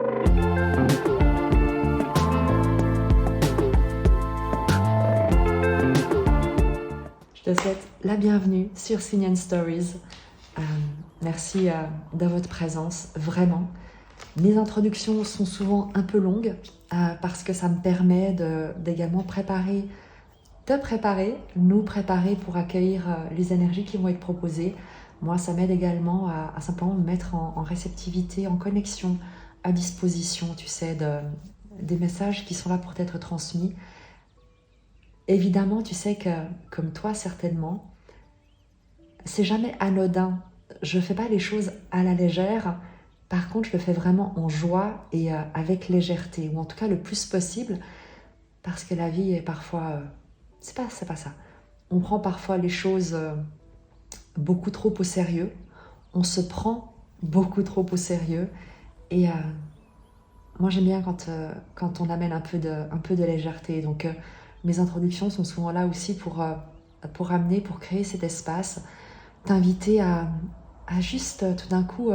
Je te souhaite la bienvenue sur Sign & Stories. Merci de votre présence, vraiment. Mes introductions sont souvent un peu longues parce que ça me permet d'également nous préparer pour accueillir les énergies qui vont être proposées. Moi, ça m'aide également à simplement me mettre en réceptivité, en connexion, à disposition, tu sais, des messages qui sont là pour être transmis. Évidemment, tu sais que, comme toi certainement, c'est jamais anodin. Je ne fais pas les choses à la légère. Par contre, je le fais vraiment en joie et avec légèreté, ou en tout cas le plus possible, parce que la vie est parfois... c'est pas ça. On prend parfois les choses beaucoup trop au sérieux. On se prend beaucoup trop au sérieux. Et moi, j'aime bien quand on amène un peu de légèreté. Donc, mes introductions sont souvent là aussi pour créer cet espace, t'inviter à juste tout d'un coup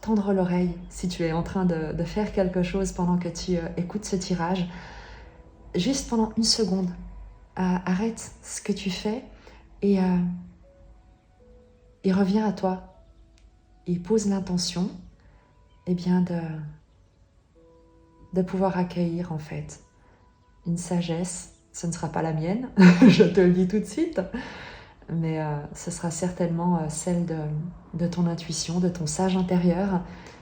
tendre l'oreille si tu es en train de faire quelque chose pendant que tu écoutes ce tirage. Juste pendant une seconde, arrête ce que tu fais et reviens à toi. Et pose l'intention de pouvoir accueillir en fait une sagesse. Ce ne sera pas la mienne, je te le dis tout de suite, mais ce sera certainement celle de ton intuition, de ton sage intérieur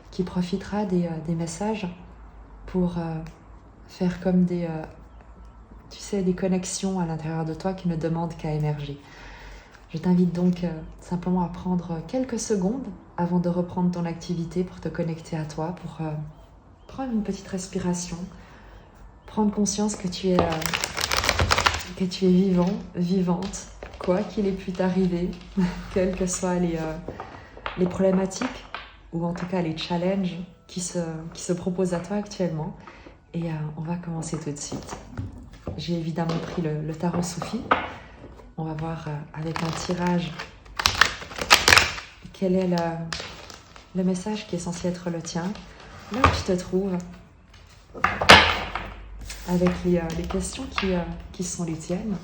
qui profitera des messages pour faire comme des connexions à l'intérieur de toi qui ne demandent qu'à émerger. Je t'invite donc simplement à prendre quelques secondes avant de reprendre ton activité pour te connecter à toi, pour prendre une petite respiration, prendre conscience que tu es vivant, vivante, quoi qu'il ait pu t'arriver, quelles que soient les problématiques ou en tout cas les challenges qui se proposent à toi actuellement. Et on va commencer tout de suite. J'ai évidemment pris le tarot Soufi. On va voir avec un tirage quel est le message qui est censé être le tien, là où tu te trouves, avec les questions qui sont les tiennes.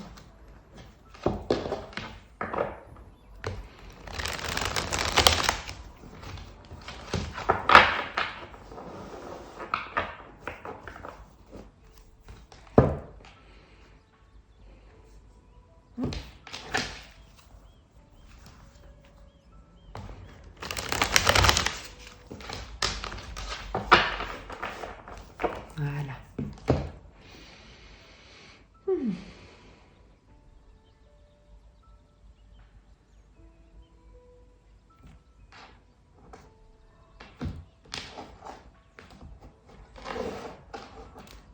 Voilà.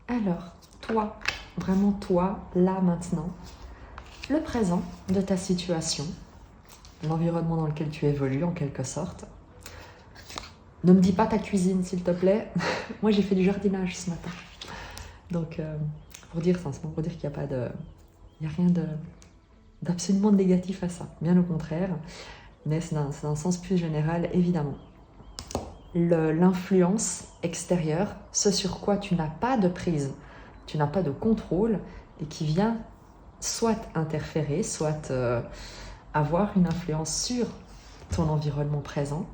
Alors, toi, vraiment toi, là, maintenant, le présent de ta situation, l'environnement dans lequel tu évolues en quelque sorte. Ne me dis pas ta cuisine, s'il te plaît. Moi, j'ai fait du jardinage ce matin. Donc, pour dire qu'il n'y a pas il n'y a rien d'absolument négatif à ça. Bien au contraire. Mais c'est dans un sens plus général, évidemment. L'influence extérieure, ce sur quoi tu n'as pas de prise, tu n'as pas de contrôle et qui vient soit interférer, soit avoir une influence sur ton environnement présent.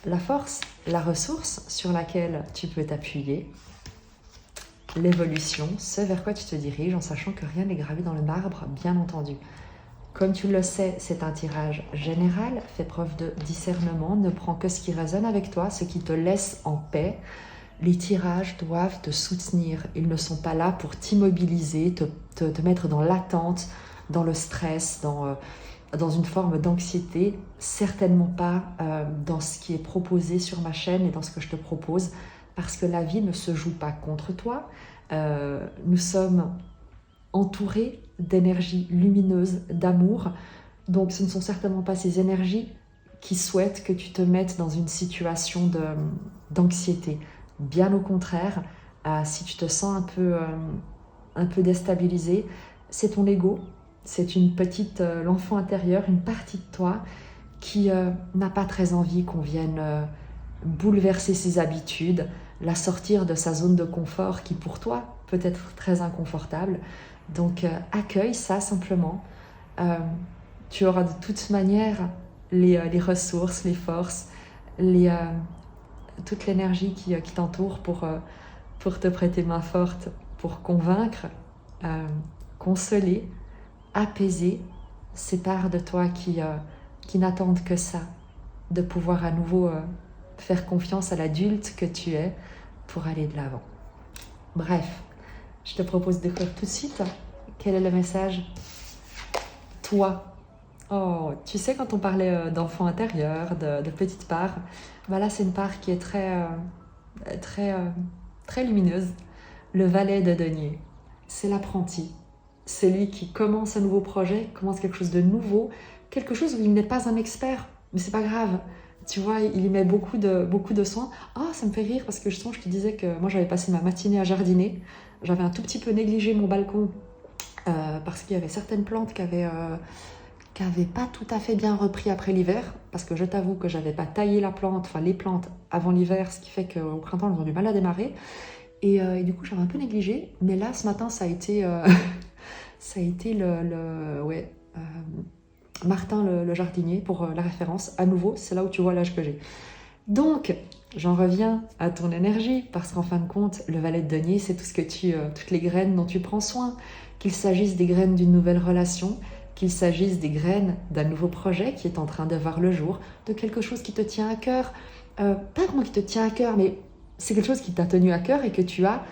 La force, la ressource sur laquelle tu peux t'appuyer, l'évolution, ce vers quoi tu te diriges en sachant que rien n'est gravé dans le marbre, bien entendu. Comme tu le sais, c'est un tirage général, fais preuve de discernement, ne prends que ce qui résonne avec toi, ce qui te laisse en paix. Les tirages doivent te soutenir, ils ne sont pas là pour t'immobiliser, te mettre dans l'attente, dans le stress, dans une forme d'anxiété, certainement pas dans ce qui est proposé sur ma chaîne et dans ce que je te propose, parce que la vie ne se joue pas contre toi. Nous sommes entourés d'énergies lumineuses, d'amour, donc ce ne sont certainement pas ces énergies qui souhaitent que tu te mettes dans une situation d'anxiété. Bien au contraire, si tu te sens un peu déstabilisé, c'est ton ego. C'est une petite, l'enfant intérieur, une partie de toi qui n'a pas très envie qu'on vienne bouleverser ses habitudes, la sortir de sa zone de confort qui pour toi peut être très inconfortable. Donc accueille ça simplement. Tu auras de toute manière les ressources, les forces, toute l'énergie qui t'entoure pour te prêter main forte, pour convaincre, consoler, apaiser ces parts de toi qui n'attendent que ça, de pouvoir à nouveau faire confiance à l'adulte que tu es pour aller de l'avant. Bref, je te propose de découvrir tout de suite quel est le message. Toi, oh, tu sais, quand on parlait d'enfant intérieur, de petite part, là c'est une part qui est très lumineuse. Le valet de denier, c'est l'apprenti. C'est lui qui commence un nouveau projet, commence quelque chose de nouveau, quelque chose où il n'est pas un expert, mais c'est pas grave. Tu vois, il y met beaucoup de soins. Ah, ça me fait rire parce que justement, je te disais que moi j'avais passé ma matinée à jardiner. J'avais un tout petit peu négligé mon balcon parce qu'il y avait certaines plantes qui avaient pas tout à fait bien repris après l'hiver, parce que je t'avoue que j'avais pas taillé les plantes avant l'hiver, ce qui fait qu'au printemps elles ont du mal à démarrer. Et du coup j'avais un peu négligé, mais là ce matin ça a été Martin le jardinier pour la référence. À nouveau, c'est là où tu vois l'âge que j'ai. Donc, j'en reviens à ton énergie, parce qu'en fin de compte, le valet de denier, c'est tout ce que toutes les graines dont tu prends soin, qu'il s'agisse des graines d'une nouvelle relation, qu'il s'agisse des graines d'un nouveau projet qui est en train de voir le jour, de quelque chose qui te tient à cœur. Pas vraiment qui te tient à cœur, mais c'est quelque chose qui t'a tenu à cœur et que tu as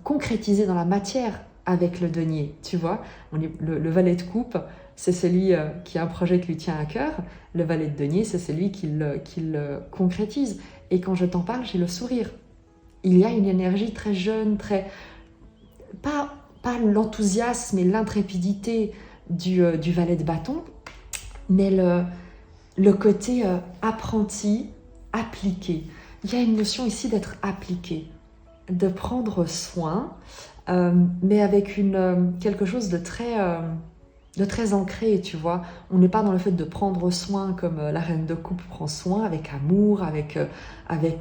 concrétisé dans la matière avec le denier, tu vois. Le valet de coupe, c'est celui qui a un projet qui lui tient à cœur. Le valet de denier, c'est celui qui le concrétise. Et quand je t'en parle, j'ai le sourire. Il y a une énergie très jeune, pas l'enthousiasme et l'intrépidité du valet de bâton, mais le côté apprenti, appliqué. Il y a une notion ici d'être appliqué, de prendre soin, mais avec quelque chose de très ancré, tu vois. On n'est pas dans le fait de prendre soin comme la reine de coupe prend soin, avec amour, avec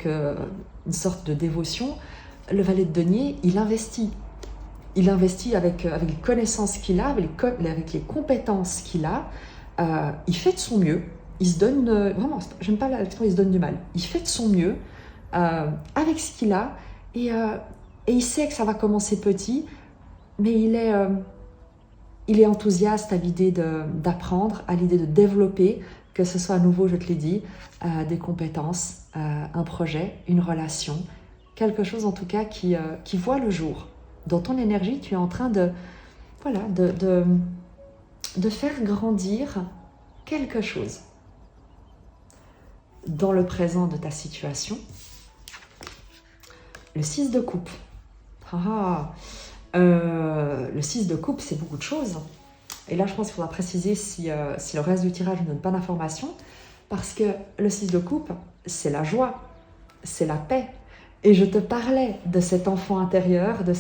une sorte de dévotion. Le valet de denier, il investit. Il investit avec les connaissances qu'il a, avec les compétences qu'il a. Il fait de son mieux. Il se donne, vraiment, j'aime pas l'expression il se donne du mal. Il fait de son mieux avec ce qu'il a. Et il sait que ça va commencer petit, mais il est enthousiaste à l'idée d'apprendre, à l'idée de développer, que ce soit à nouveau, je te l'ai dit, des compétences, un projet, une relation, quelque chose en tout cas qui voit le jour. Dans ton énergie, tu es en train de faire grandir quelque chose. Dans le présent de ta situation, le 6 de coupe. Le 6 de coupe, c'est beaucoup de choses. Et là, je pense qu'il faudra préciser si le reste du tirage ne donne pas d'informations, parce que le 6 de coupe, c'est la joie, c'est la paix. Et je te parlais de cet enfant intérieur, de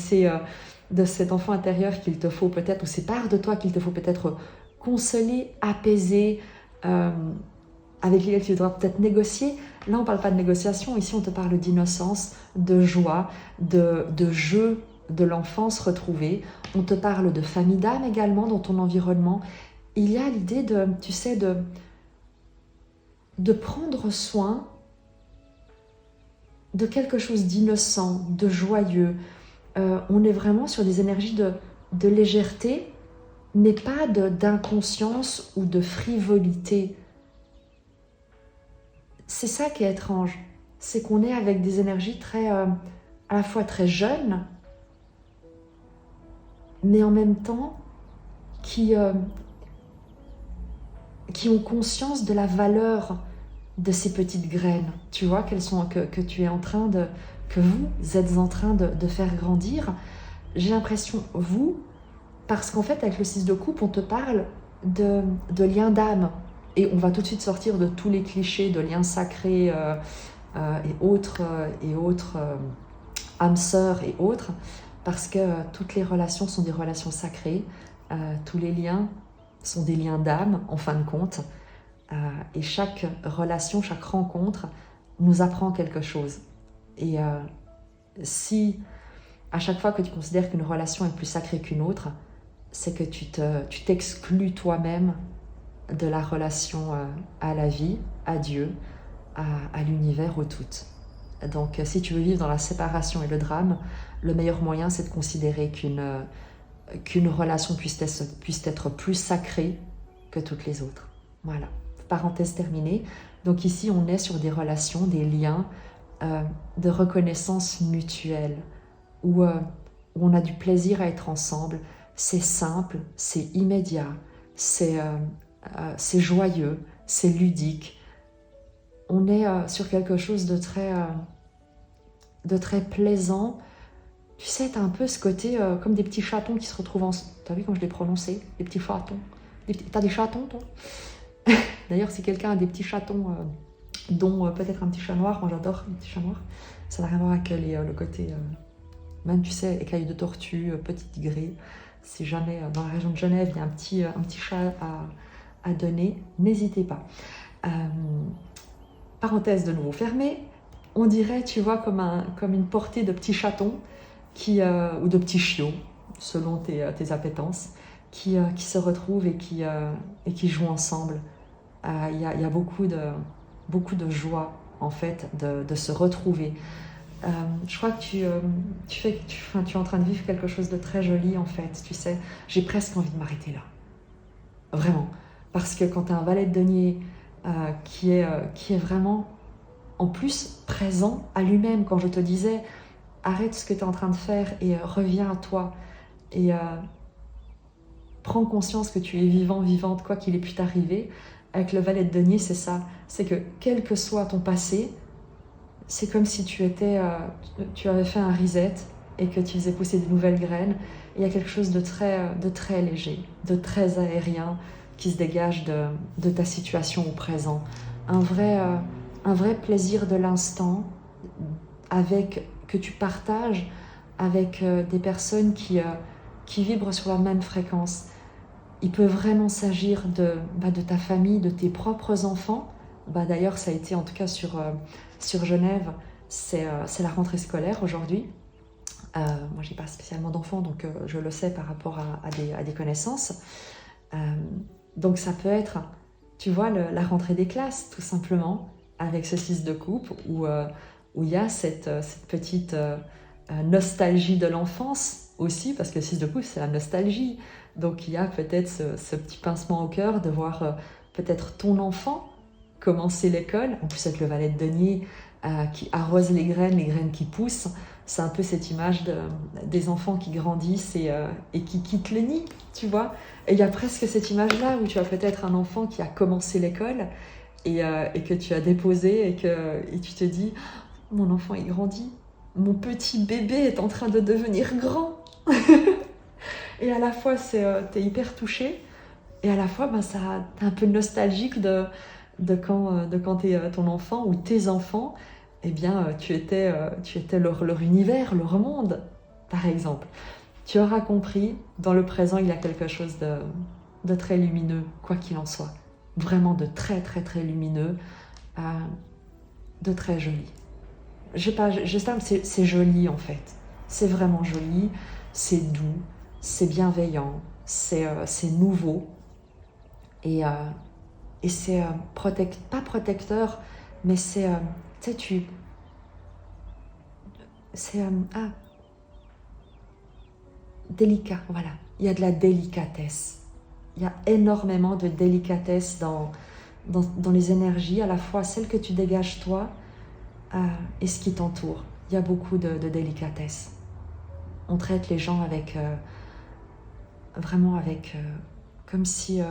cet enfant intérieur qu'il te faut peut-être, ou ces parts de toi qu'il te faut peut-être consoler, apaiser, avec lesquelles tu devras peut-être négocier. Là, on ne parle pas de négociation, ici on te parle d'innocence, de joie, de jeu, de l'enfance retrouvée. On te parle de famille d'âme également dans ton environnement. Il y a l'idée de prendre soin de quelque chose d'innocent, de joyeux. On est vraiment sur des énergies de légèreté, mais pas d'inconscience ou de frivolité. C'est ça qui est étrange, c'est qu'on est avec des énergies à la fois très jeunes, mais en même temps qui ont conscience de la valeur de ces petites graines, tu vois, que tu es en train que vous êtes en train de faire grandir. J'ai l'impression, vous, parce qu'en fait, avec le 6 de coupe, on te parle de liens d'âme. Et on va tout de suite sortir de tous les clichés de liens sacrés et autres âmes sœurs et autres, parce que toutes les relations sont des relations sacrées, tous les liens sont des liens d'âme, en fin de compte. Et chaque relation, chaque rencontre nous apprend quelque chose. Et si à chaque fois que tu considères qu'une relation est plus sacrée qu'une autre, c'est que tu t'exclus toi-même de la relation à la vie, à Dieu, à l'univers, au tout. Donc si tu veux vivre dans la séparation et le drame, le meilleur moyen c'est de considérer qu'une relation puisse être plus sacrée que toutes les autres. Voilà, parenthèse terminée. Donc ici on est sur des relations, des liens de reconnaissance mutuelle, où on a du plaisir à être ensemble. C'est simple, c'est immédiat, c'est joyeux, c'est ludique. On est sur quelque chose de très plaisant. Tu sais, t'as un peu ce côté comme des petits chatons qui se retrouvent ensemble. T'as vu quand je l'ai prononcé? Des petits chatons. T'as des chatons, toi? D'ailleurs, si quelqu'un a des petits chatons, dont peut-être un petit chat noir, moi j'adore un petit chat noir, ça n'a rien à voir avec le côté, même tu sais, écailles de tortue, petit tigré. Si jamais dans la région de Genève, il y a un petit chat à donner, n'hésitez pas. Parenthèse de nouveau fermée, on dirait, tu vois, comme une portée de petits chatons ou de petits chiots, selon tes appétences, qui se retrouvent et qui jouent ensemble. Il y a beaucoup de joie, en fait, de se retrouver. Je crois que tu es en train de vivre quelque chose de très joli, en fait, tu sais. J'ai presque envie de m'arrêter là. Vraiment. Parce que quand tu as un valet de denier qui est vraiment, en plus, présent à lui-même, quand je te disais, arrête ce que tu es en train de faire et reviens à toi. Et prends conscience que tu es vivant, vivante, quoi qu'il ait pu t'arriver. Avec le valet de denier, c'est ça. C'est que, quel que soit ton passé, c'est comme si tu avais fait un reset et que tu faisais pousser de nouvelles graines. Et il y a quelque chose de très léger, de très aérien qui se dégage de ta situation au présent. Un vrai plaisir de l'instant que tu partages avec des personnes qui vibrent sur la même fréquence. Il peut vraiment s'agir de ta famille, de tes propres enfants. D'ailleurs, ça a été en tout cas sur Genève, c'est la rentrée scolaire aujourd'hui. Moi, je n'ai pas spécialement d'enfants, donc je le sais par rapport à des connaissances. Donc ça peut être, tu vois, la rentrée des classes, tout simplement, avec ce 6 de coupe, où il y a cette petite nostalgie de l'enfance aussi, parce que le 6 de coupe, c'est la nostalgie. Donc il y a peut-être ce petit pincement au cœur de voir peut-être ton enfant commencer l'école, en plus avec le valet de denier qui arrose les graines qui poussent. C'est un peu cette image des enfants qui grandissent et qui quittent le nid, tu vois. Et il y a presque cette image-là où tu as peut-être un enfant qui a commencé l'école et que tu as déposé et tu te dis « Mon enfant, il grandit. Mon petit bébé est en train de devenir grand. » Et à la fois, t'es hyper touché et à la fois, t'es un peu nostalgique de quand t'es ton enfant ou tes enfants, eh bien, tu étais leur univers, leur monde, par exemple. Tu auras compris, dans le présent, il y a quelque chose de très lumineux, quoi qu'il en soit. Vraiment de très, très, très lumineux, de très joli. C'est joli, en fait. C'est vraiment joli, c'est doux, c'est bienveillant, c'est nouveau. Et c'est pas protecteur, mais c'est, tu sais, c'est délicat, voilà. Il y a de la délicatesse. Il y a énormément de délicatesse dans les énergies, à la fois celles que tu dégages toi et ce qui t'entoure. Il y a beaucoup de délicatesse. On traite les gens vraiment comme si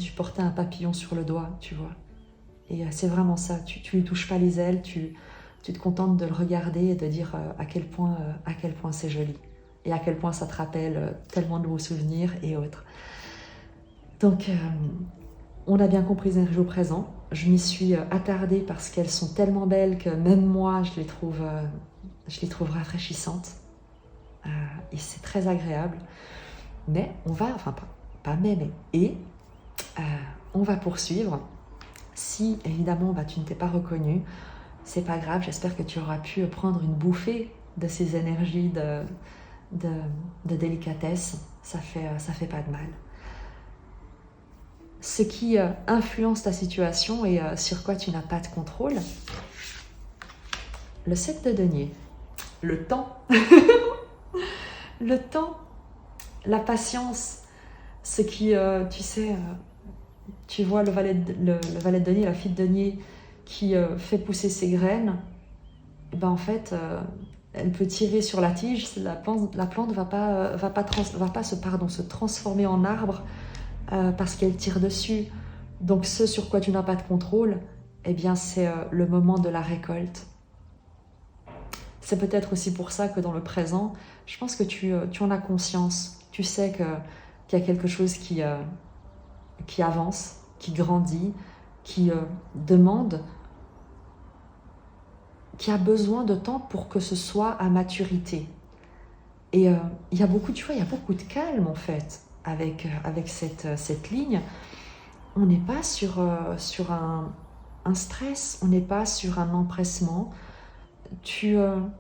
tu portais un papillon sur le doigt, tu vois. Et c'est vraiment ça, tu lui touches pas les ailes, tu te contentes de le regarder et de dire à quel point c'est joli. Et à quel point ça te rappelle tellement de beaux souvenirs et autres. Donc, on a bien compris les énergies au présent. Je m'y suis attardée parce qu'elles sont tellement belles que même moi, je les trouve rafraîchissantes. Et c'est très agréable. Mais on va, enfin pas mais, on va poursuivre. Si évidemment tu ne t'es pas reconnu, c'est pas grave, j'espère que tu auras pu prendre une bouffée de ces énergies de, de délicatesse, ça fait pas de mal. Ce qui influence ta situation et sur quoi tu n'as pas de contrôle, le 7 de denier, le temps, le temps, la patience, ce qui, tu sais, tu vois le valet de denier, la fille de denier qui fait pousser ses graines, et ben en fait, elle peut tirer sur la tige, la plante va pas se transformer en arbre parce qu'elle tire dessus. Donc ce sur quoi tu n'as pas de contrôle, eh bien c'est le moment de la récolte. C'est peut-être aussi pour ça que dans le présent, je pense que tu en as conscience. Tu sais qu'il y a quelque chose qui avance, qui grandit, qui demande, qui a besoin de temps pour que ce soit à maturité. Et il y a beaucoup, tu vois, il y a beaucoup de calme en fait avec cette ligne. On n'est pas sur un stress, on n'est pas sur un empressement.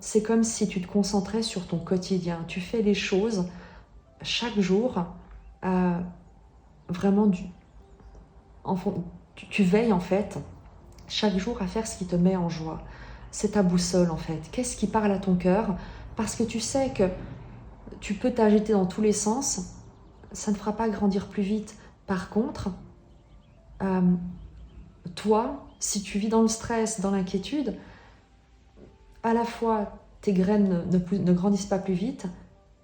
C'est comme si tu te concentrais sur ton quotidien. Tu fais les choses chaque jour, vraiment tu veilles en fait chaque jour à faire ce qui te met en joie. C'est ta boussole en fait. Qu'est-ce qui parle à ton cœur? Parce que tu sais que tu peux t'agiter dans tous les sens, ça ne fera pas grandir plus vite. Par contre, toi, si tu vis dans le stress, dans l'inquiétude, à la fois tes graines ne grandissent pas plus vite,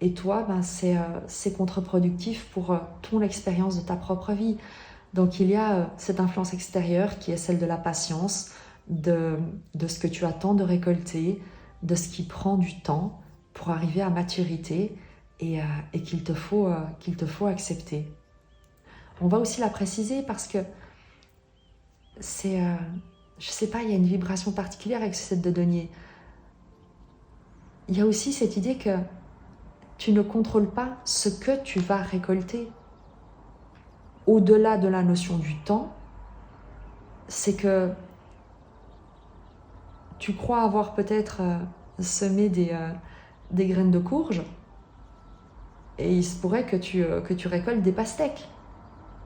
et toi, c'est contre-productif pour ton expérience de ta propre vie. Donc il y a cette influence extérieure qui est celle de la patience, de ce que tu attends de récolter, de ce qui prend du temps pour arriver à maturité et qu'il te faut accepter. On va aussi la préciser parce que c'est, je sais pas, il y a une vibration particulière avec ce 7 de denier. Il y a aussi cette idée que tu ne contrôles pas ce que tu vas récolter. Au-delà de la notion du temps, c'est que tu crois avoir peut-être semé des graines de courge et il se pourrait que tu récoltes des pastèques,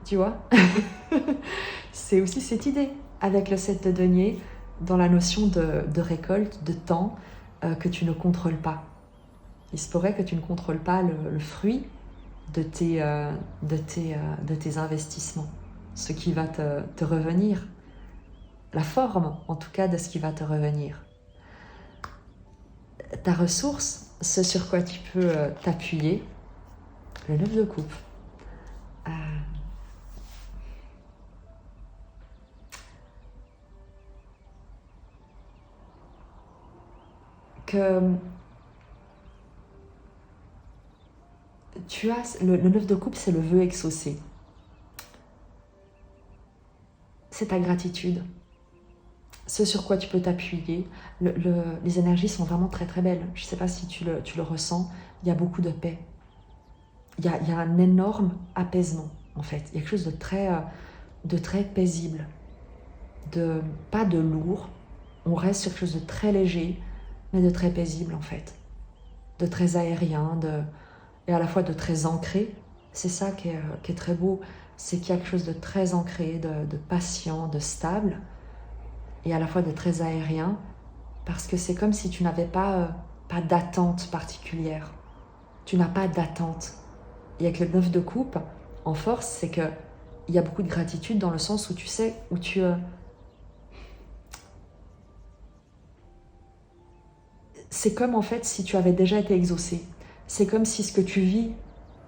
tu vois. C'est aussi cette idée avec le 7 de denier dans la notion de récolte, de temps que tu ne contrôles pas. Il se pourrait que tu ne contrôles pas le fruit de tes investissements, ce qui va te revenir, la forme en tout cas de ce qui va te revenir. Ta ressource, ce sur quoi tu peux t'appuyer, le 9 de coupe. Que tu as le 9 de coupe, c'est le vœu exaucé. C'est ta gratitude. Ce sur quoi tu peux t'appuyer. Les énergies sont vraiment très très belles. Je ne sais pas si tu le ressens. Il y a beaucoup de paix. Il y a un énorme apaisement en fait. Il y a quelque chose de très paisible. Pas de lourd. On reste sur quelque chose de très léger, mais de très paisible en fait. De très aérien, et à la fois de très ancré. C'est ça qui est très beau. C'est qu'il y a quelque chose de très ancré, de patient, de stable, et à la fois de très aérien, parce que c'est comme si tu n'avais pas d'attente particulière. Tu n'as pas d'attente. Et avec le 9 de coupe, en force, c'est qu'il y a beaucoup de gratitude dans le sens où tu sais, c'est comme en fait si tu avais déjà été exaucé. C'est comme si ce que tu vis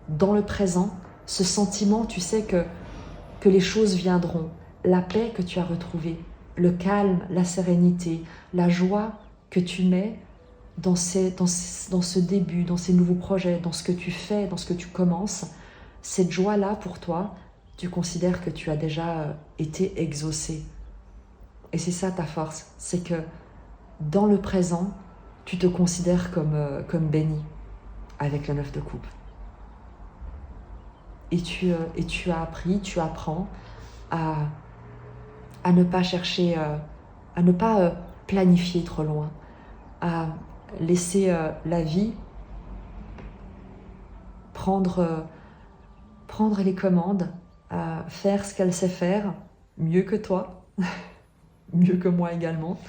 dans le présent, ce sentiment, tu sais que les choses viendront, la paix que tu as retrouvée, le calme, la sérénité, la joie que tu mets dans ce début, dans ces nouveaux projets, dans ce que tu fais, dans ce que tu commences, cette joie-là pour toi, tu considères que tu as déjà été exaucé. Et c'est ça ta force, c'est que dans le présent, tu te considères comme béni avec le 9 de coupe. Et tu as appris, tu apprends à ne pas chercher, à ne pas planifier trop loin, à laisser la vie prendre les commandes, à faire ce qu'elle sait faire, mieux que toi, mieux que moi également.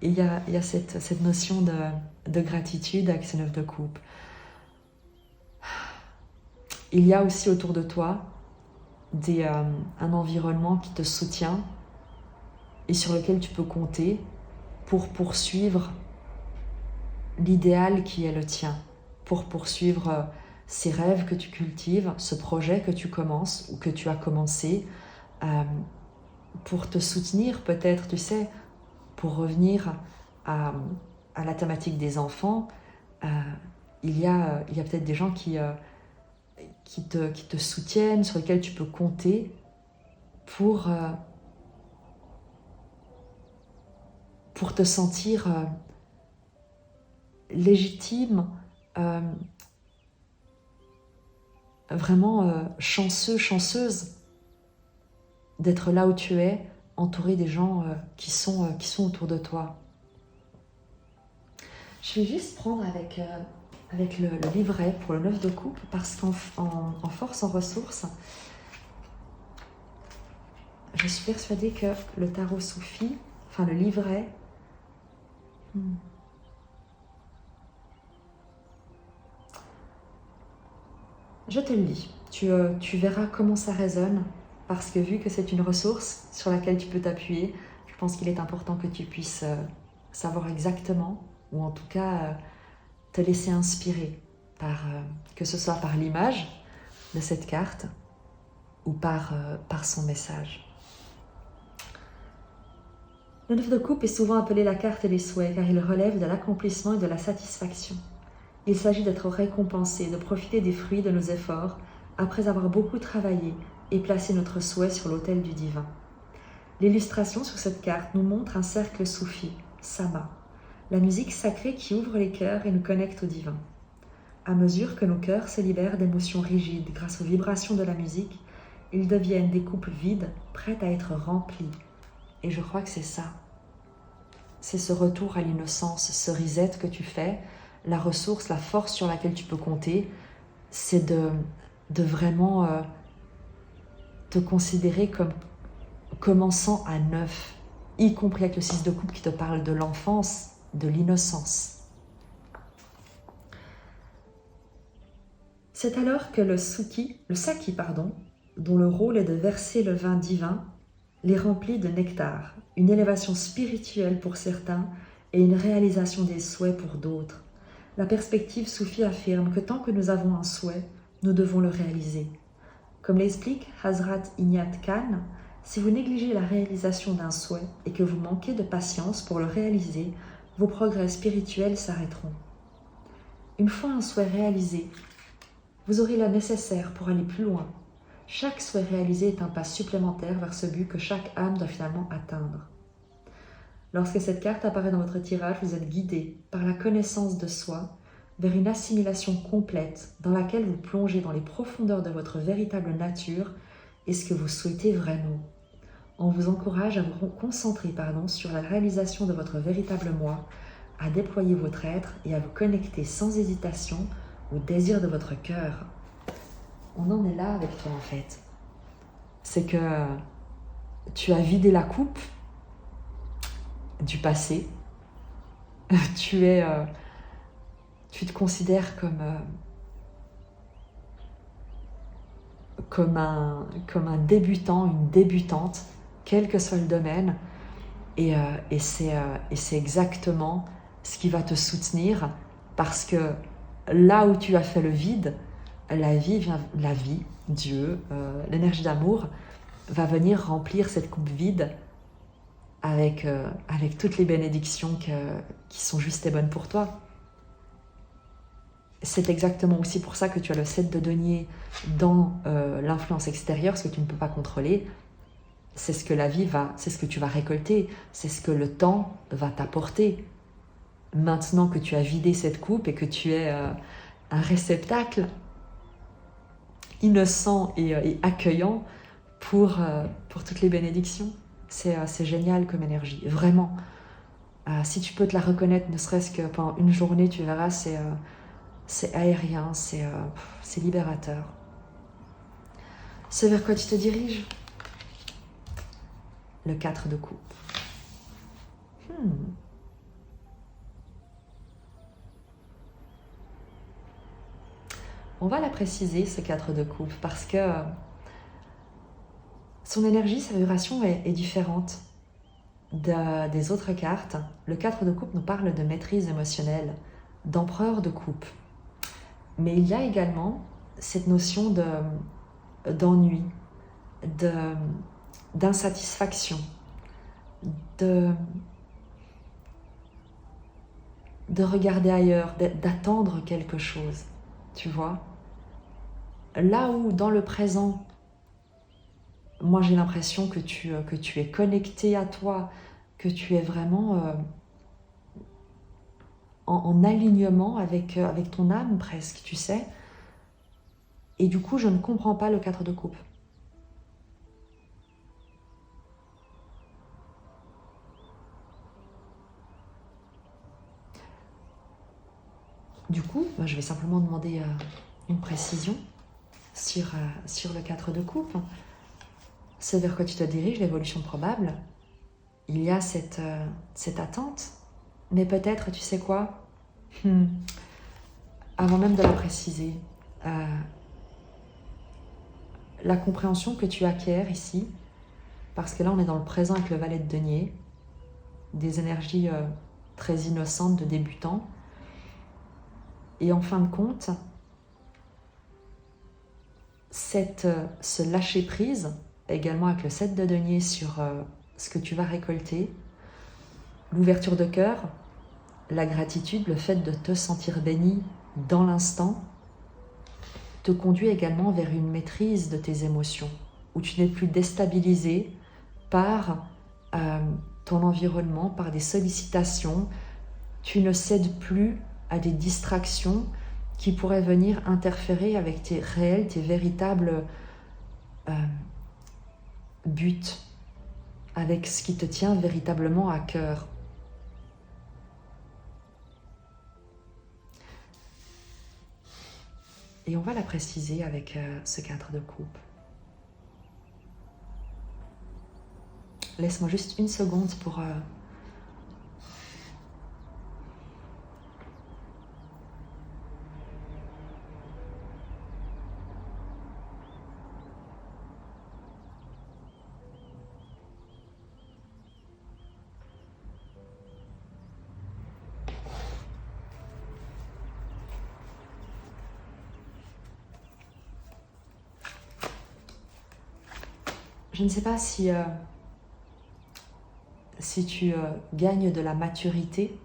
Et il y a cette notion de gratitude avec ces 9 de coupe. Il y a aussi autour de toi un environnement qui te soutient et sur lequel tu peux compter pour poursuivre l'idéal qui est le tien, pour poursuivre ces rêves que tu cultives, ce projet que tu commences ou que tu as commencé, pour te soutenir peut-être, tu sais, pour revenir à la thématique des enfants, il y a peut-être des gens qui te soutiennent, sur lesquels tu peux compter pour te sentir légitime, vraiment chanceux, chanceuse d'être là où tu es, entouré des gens qui sont autour de toi. Je vais juste prendre avec le livret pour le 9 de coupe, parce qu'en force, en ressources, je suis persuadée que le tarot soufi, enfin le livret, je te le lis. Tu verras comment ça résonne, parce que vu que c'est une ressource sur laquelle tu peux t'appuyer, je pense qu'il est important que tu puisses savoir exactement, ou en tout cas te laisser inspirer, que ce soit par l'image de cette carte ou par son message. Le 9 de coupe est souvent appelé la carte des souhaits, car il relève de l'accomplissement et de la satisfaction. Il s'agit d'être récompensé, de profiter des fruits de nos efforts après avoir beaucoup travaillé et placé notre souhait sur l'autel du divin. L'illustration sur cette carte nous montre un cercle soufi, Sama, la musique sacrée qui ouvre les cœurs et nous connecte au divin. À mesure que nos cœurs se libèrent d'émotions rigides grâce aux vibrations de la musique, ils deviennent des coupes vides, prêtes à être remplies. Et je crois que c'est ça. C'est ce retour à l'innocence, ce reset que tu fais, la ressource, la force sur laquelle tu peux compter, c'est de vraiment te considérer comme commençant à neuf, y compris avec le 6 de coupe qui te parle de l'enfance, de l'innocence. C'est alors que le saki, dont le rôle est de verser le vin divin, les remplit de nectar, une élévation spirituelle pour certains et une réalisation des souhaits pour d'autres. La perspective soufie affirme que tant que nous avons un souhait, nous devons le réaliser. Comme l'explique Hazrat Inyat Khan, si vous négligez la réalisation d'un souhait et que vous manquez de patience pour le réaliser, vos progrès spirituels s'arrêteront. Une fois un souhait réalisé, vous aurez le nécessaire pour aller plus loin. Chaque souhait réalisé est un pas supplémentaire vers ce but que chaque âme doit finalement atteindre. Lorsque cette carte apparaît dans votre tirage, vous êtes guidé par la connaissance de soi vers une assimilation complète dans laquelle vous plongez dans les profondeurs de votre véritable nature et ce que vous souhaitez vraiment. On vous encourage à vous concentrer sur la réalisation de votre véritable moi, à déployer votre être et à vous connecter sans hésitation au désir de votre cœur. On en est là avec toi en fait. C'est que tu as vidé la coupe du passé. Tu te considères comme un débutant, une débutante, quel que soit le domaine. Et c'est exactement ce qui va te soutenir, parce que là où tu as fait le vide, la vie, Dieu, l'énergie d'amour va venir remplir cette coupe vide avec toutes les bénédictions qui sont justes et bonnes pour toi. C'est exactement aussi pour ça que tu as le 7 de denier dans l'influence extérieure, ce que tu ne peux pas contrôler. C'est ce que la vie c'est ce que tu vas récolter, c'est ce que le temps va t'apporter. Maintenant que tu as vidé cette coupe et que tu es un réceptacle innocent et accueillant pour toutes les bénédictions, c'est génial comme énergie, vraiment. Si tu peux te la reconnaître, ne serait-ce que pendant une journée, tu verras, c'est aérien, c'est libérateur. Ce vers quoi tu te diriges? Le 4 de coupe. On va la préciser, ce 4 de coupe, parce que son énergie, sa vibration est différente des autres cartes. Le 4 de coupe nous parle de maîtrise émotionnelle, d'empereur de coupe. Mais il y a également cette notion d'ennui, d'insatisfaction, de regarder ailleurs, d'attendre quelque chose, tu vois. Là où dans le présent, moi j'ai l'impression que tu es connecté à toi, que tu es vraiment en alignement avec ton âme presque, tu sais. Et du coup, je ne comprends pas le 4 de coupe. Du coup, je vais simplement demander une précision sur le 4 de coupe. Ce vers quoi tu te diriges, l'évolution probable, il y a cette attente. Mais peut-être, tu sais quoi, avant même de la préciser, la compréhension que tu acquiers ici, parce que là on est dans le présent avec le valet de denier, des énergies très innocentes de débutants, et en fin de compte, ce lâcher prise, également avec le 7 de denier sur ce que tu vas récolter, l'ouverture de cœur, la gratitude, le fait de te sentir béni dans l'instant, te conduit également vers une maîtrise de tes émotions, où tu n'es plus déstabilisé par ton environnement, par des sollicitations, tu ne cèdes plus à des distractions qui pourraient venir interférer avec tes réels, tes véritables buts, avec ce qui te tient véritablement à cœur. Et on va la préciser avec ce 4 de coupe. Laisse-moi juste une seconde pour... Je ne sais pas si tu gagnes de la maturité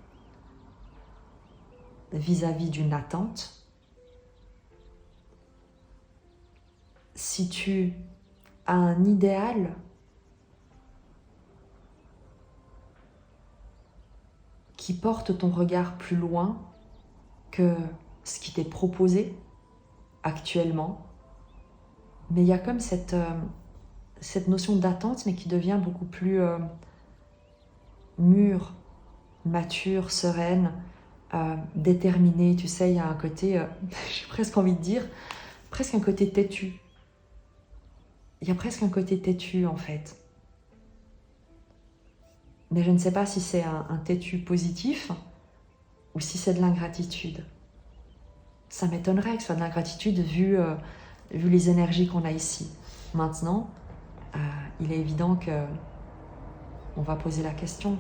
vis-à-vis d'une attente, si tu as un idéal qui porte ton regard plus loin que ce qui t'est proposé actuellement, mais il y a comme cette notion d'attente, mais qui devient beaucoup plus mûre, mature, sereine, déterminée. Tu sais, il y a un côté, j'ai presque envie de dire, presque un côté têtu. Il y a presque un côté têtu en fait. Mais je ne sais pas si c'est un têtu positif ou si c'est de l'ingratitude. Ça m'étonnerait que ce soit de l'ingratitude vu les énergies qu'on a ici. Maintenant, il est évident que on va poser la question,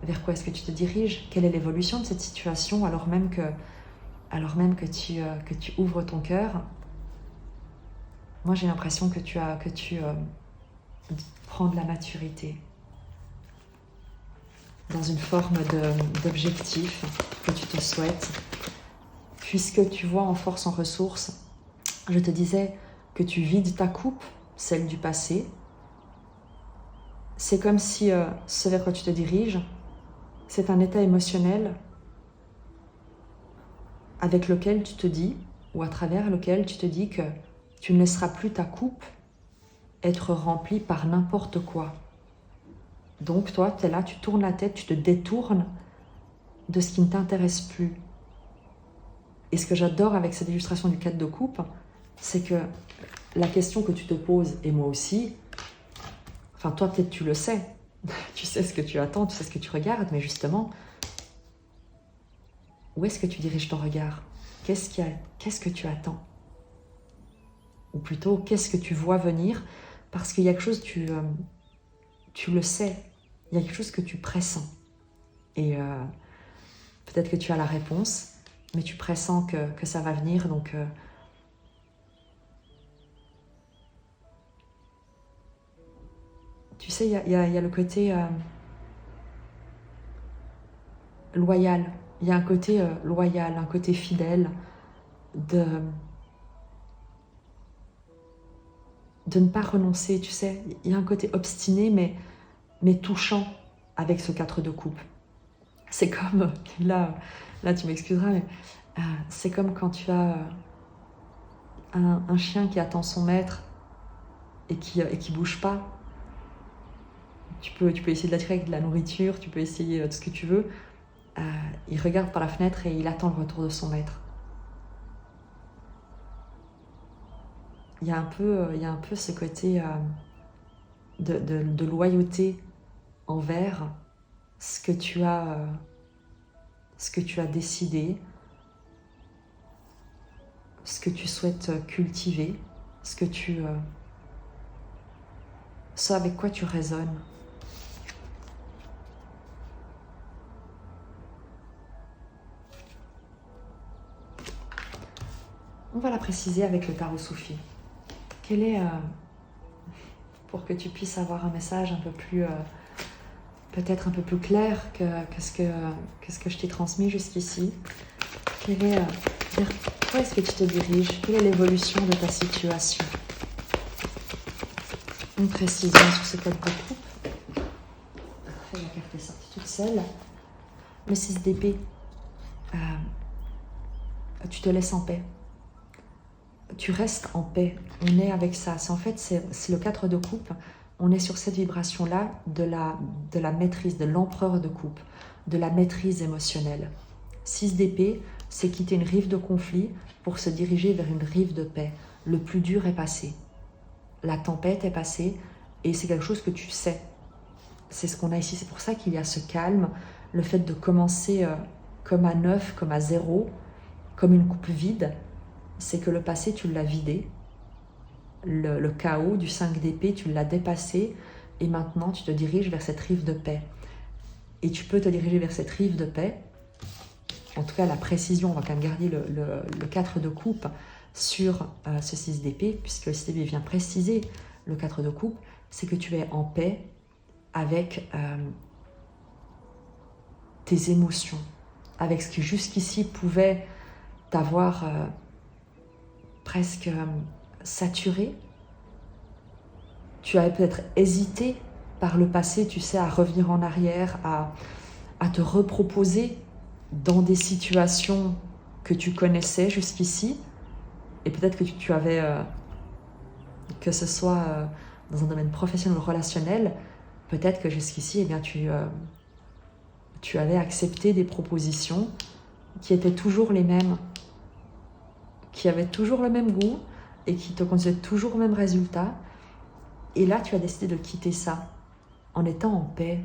vers quoi est-ce que tu te diriges? Quelle est l'évolution de cette situation alors même que tu ouvres ton cœur? Moi, j'ai l'impression que tu prends de la maturité dans une forme d'objectif que tu te souhaites. Puisque tu vois en force, en ressources, je te disais que tu vides ta coupe, celle du passé. C'est comme si ce vers quoi tu te diriges, c'est un état émotionnel avec lequel tu te dis, ou à travers lequel tu te dis que tu ne laisseras plus ta coupe être remplie par n'importe quoi. Donc toi, tu es là, tu tournes la tête, tu te détournes de ce qui ne t'intéresse plus. Et ce que j'adore avec cette illustration du 4 de coupe, c'est que la question que tu te poses, et moi aussi, enfin toi peut-être tu le sais, tu sais ce que tu attends, tu sais ce que tu regardes, mais justement, où est-ce que tu diriges ton regard? Qu'est-ce que tu attends? Ou plutôt, qu'est-ce que tu vois venir? Parce qu'il y a quelque chose, tu le sais, il y a quelque chose que tu pressens. Et peut-être que tu as la réponse, mais tu pressens que ça va venir, donc... tu sais, il y a le côté loyal. Il y a un côté loyal, un côté fidèle de ne pas renoncer, tu sais. Il y a un côté obstiné, mais touchant avec ce 4 de coupe. C'est comme, là tu m'excuseras, mais c'est comme quand tu as un chien qui attend son maître et qui bouge pas. Tu peux essayer de l'attirer avec de la nourriture, tu peux essayer tout ce que tu veux. Il regarde par la fenêtre et il attend le retour de son maître. Il y a un peu ce côté de loyauté envers ce que tu as décidé, ce que tu souhaites cultiver, ce avec quoi tu résonnes. On va la préciser avec le tarot Soufi. Quel est, pour que tu puisses avoir un message un peu plus, peut-être un peu plus clair que ce que je t'ai transmis jusqu'ici, vers quoi est-ce que tu te diriges? Quelle est l'évolution de ta situation? Une précision sur ce code de coupe. Parfait, la carte est sortie toute seule. Le 6 d'épée. Tu te laisses en paix. Tu restes en paix. On est avec ça. C'est le 4 de coupe. On est sur cette vibration-là de la maîtrise, de l'empereur de coupe, de la maîtrise émotionnelle. 6 d'épée, c'est quitter une rive de conflit pour se diriger vers une rive de paix. Le plus dur est passé. La tempête est passée et c'est quelque chose que tu sais. C'est ce qu'on a ici. C'est pour ça qu'il y a ce calme, le fait de commencer comme à neuf, comme à zéro, comme une coupe vide. C'est que le passé, tu l'as vidé. Le chaos du 5 d'épée, tu l'as dépassé et maintenant tu te diriges vers cette rive de paix. Et tu peux te diriger vers cette rive de paix. En tout cas, la précision, on va quand même garder le 4 de coupe sur ce 6 d'épée, puisque le 6 d'épée vient préciser le 4 de coupe, c'est que tu es en paix avec tes émotions, avec ce qui jusqu'ici pouvait t'avoir presque saturé. Tu avais peut-être hésité par le passé, tu sais, à revenir en arrière, à te reproposer dans des situations que tu connaissais jusqu'ici. Et peut-être que tu avais, que ce soit dans un domaine professionnel ou relationnel, peut-être que jusqu'ici, eh bien, tu avais accepté des propositions qui étaient toujours les mêmes, qui avaient toujours le même goût et qui te conduisaient toujours au même résultat. Et là, tu as décidé de quitter ça en étant en paix,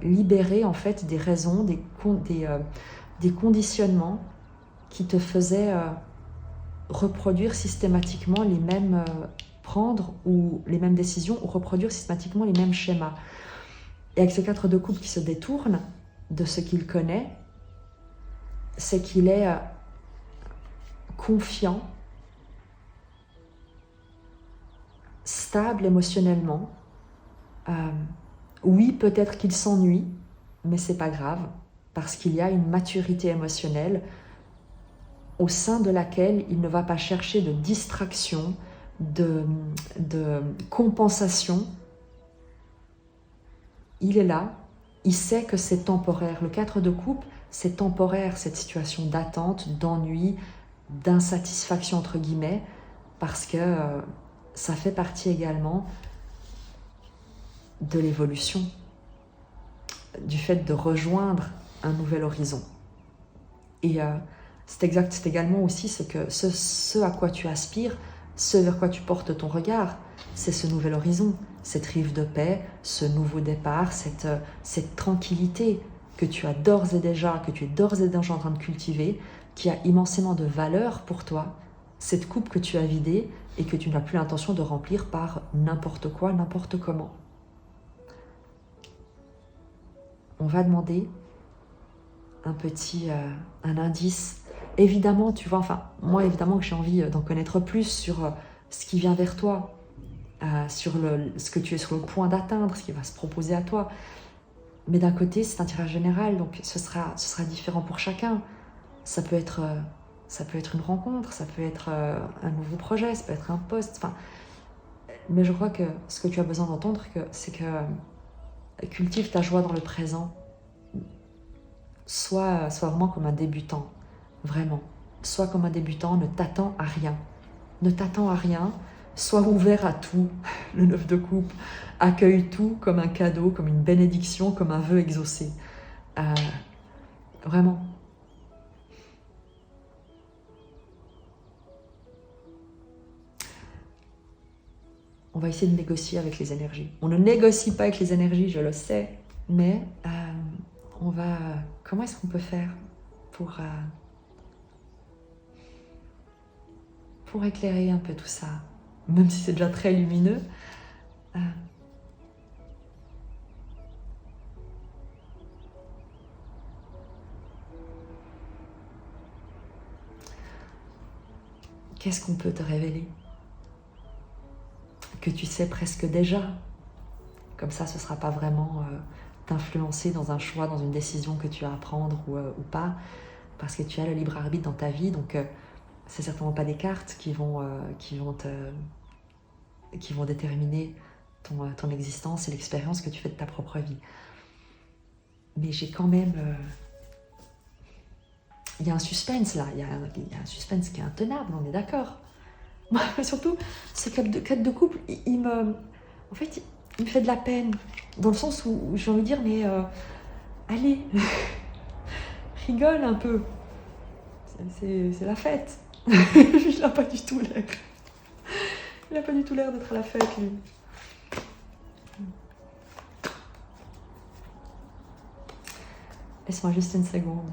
libéré en fait des raisons, des conditionnements qui te faisaient reproduire systématiquement les mêmes, prendre ou les mêmes décisions ou reproduire systématiquement les mêmes schémas. Et avec ce 4 de coupe qui se détourne de ce qu'il connaît, c'est qu'il est confiant, stable émotionnellement. Oui, peut-être qu'il s'ennuie, mais c'est pas grave, parce qu'il y a une maturité émotionnelle au sein de laquelle il ne va pas chercher de distraction, de compensation. Il est là, il sait que c'est temporaire. Le 4 de coupe, c'est temporaire, cette situation d'attente, d'ennui, d'insatisfaction entre guillemets, parce que ça fait partie également de l'évolution. du fait de rejoindre un nouvel horizon. Et c'est également aussi ce à quoi tu aspires, ce vers quoi tu portes ton regard, c'est ce nouvel horizon, cette rive de paix, ce nouveau départ, cette tranquillité que tu as d'ores et déjà, que tu es d'ores et déjà en train de cultiver, qui a immensément de valeur pour toi, cette coupe que tu as vidée et que tu n'as plus l'intention de remplir par n'importe quoi, n'importe comment. On va demander un indice. Évidemment, tu vois, enfin, moi, évidemment que j'ai envie d'en connaître plus sur ce qui vient vers toi, sur ce que tu es sur le point d'atteindre, ce qui va se proposer à toi. Mais d'un côté, c'est un tirage général, donc ce sera différent pour chacun. Ça peut être une rencontre, ça peut être un nouveau projet, ça peut être un poste. Enfin, mais je crois que ce que tu as besoin d'entendre, c'est que cultive ta joie dans le présent. Sois vraiment comme un débutant, vraiment. Sois comme un débutant, ne t'attends à rien. Ne t'attends à rien, sois ouvert à tout. Le 9 de coupe, accueille tout comme un cadeau, comme une bénédiction, comme un vœu exaucé. Vraiment. On va essayer de négocier avec les énergies. On ne négocie pas avec les énergies, je le sais, mais on va... Comment est-ce qu'on peut faire pour éclairer un peu tout ça, même si c'est déjà très lumineux. Qu'est-ce qu'on peut te révéler que tu sais presque déjà? Comme ça, ce ne sera pas vraiment t'influencer dans un choix, dans une décision que tu as à prendre ou pas, parce que tu as le libre arbitre dans ta vie, donc c'est certainement pas des cartes qui vont déterminer ton existence et l'expérience que tu fais de ta propre vie. Mais j'ai quand même... il y a un suspense là, il y a un suspense qui est intenable, on est d'accord. Mais surtout, ce 4 de couple, il me fait de la peine, dans le sens où j'ai envie de dire, mais allez, rigole un peu, c'est la fête. Il n'a pas du tout l'air. Il n'a pas du tout l'air d'être à la fête, lui. Laisse-moi juste une seconde.